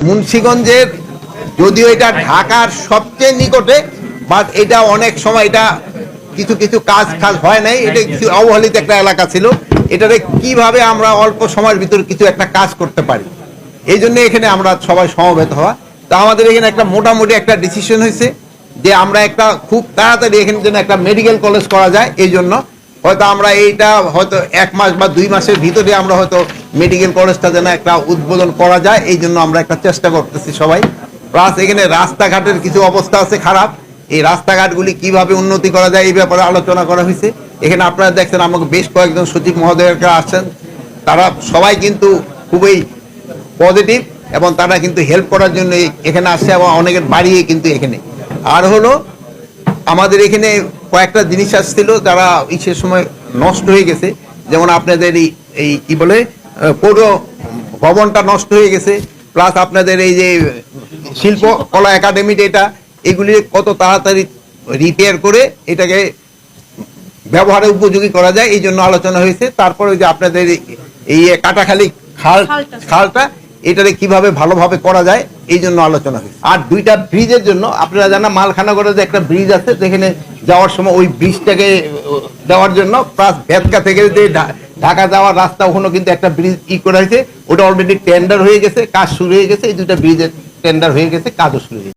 মুন্সিগঞ্জের যদিও এটা ঢাকার সবচেয়ে নিকটে, বাট এটা অনেক সময় এটা কিছু কিছু কাজ হয় নাই, এটা কিছু অবহেলিত একটা এলাকা ছিল। এটারে কিভাবে আমরা অল্প সময়ের ভিতরে কিছু একটা কাজ করতে পারি, এই জন্য এখানে আমরা সবাই সমবেত হওয়া। তা আমাদের এখানে একটা মোটামুটি একটা ডিসিশন হয়েছে যে আমরা একটা খুব তাড়াতাড়ি এখানে যেন একটা মেডিকেল কলেজ করা যায়। এই জন্য হয়তো আমরা এইটা হয়তো 1 মাস বা 2 মাসের ভিতরে আমরা হয়তো মেডিকেল কলেজটা যেন একটা উদ্বোধন করা যায়, এই জন্য আমরা একটা চেষ্টা করতেছি সবাই। প্লাস এখানে রাস্তাঘাটের কিছু অবস্থা আছে খারাপ, এই রাস্তাঘাটগুলি কিভাবে উন্নতি করা যায় এই ব্যাপারে আলোচনা করা হয়েছে। এখানে আপনারা দেখছেন আমাকে বেশ কয়েকজন সচিব মহোদয়রা আসছেন, তারা সবাই কিন্তু খুবই পজিটিভ এবং তারা কিন্তু হেল্প করার জন্য এখানে আসছে এবং অনেকের বাড়িয়ে কিন্তু এখানে। আর হলো আমাদের এখানে কয়েকটা জিনিস আসছিল যারা ইসের সময় নষ্ট হয়ে গেছে, যেমন আপনাদের এই কি বলে পৌর ভবনটা নষ্ট হয়ে গেছে, প্লাস আপনাদের এই যে শিল্পকলা একাডেমিটা, এটা এগুলি কত তাড়াতাড়ি রিপেয়ার করে এটাকে ব্যবহারের উপযোগী করা যায় এই জন্য আলোচনা হয়েছে। তারপরে যে আপনাদের এই কাটাখালী খালটা এটারে কিভাবে ভালোভাবে করা যায় এই জন্য আলোচনা হয়েছে। আর 2টা ব্রিজের জন্য আপনারা জানেন মালখানাগড়ে যে একটা ব্রিজ আছে, যেখানে যাওয়ার সময় ওই ব্রিজটাকে দেওয়ার জন্য, প্লাস ভেতকা থেকে যে ঢাকা যাওয়ার রাস্তা ওখানে কিন্তু একটা ব্রিজ করা হয়েছে, ওটা অলরেডি টেন্ডার হয়ে গেছে, কাজ শুরু হয়ে গেছে। এই 2টা ব্রিজের টেন্ডার হয়ে গেছে, কাজও শুরু হয়েছে।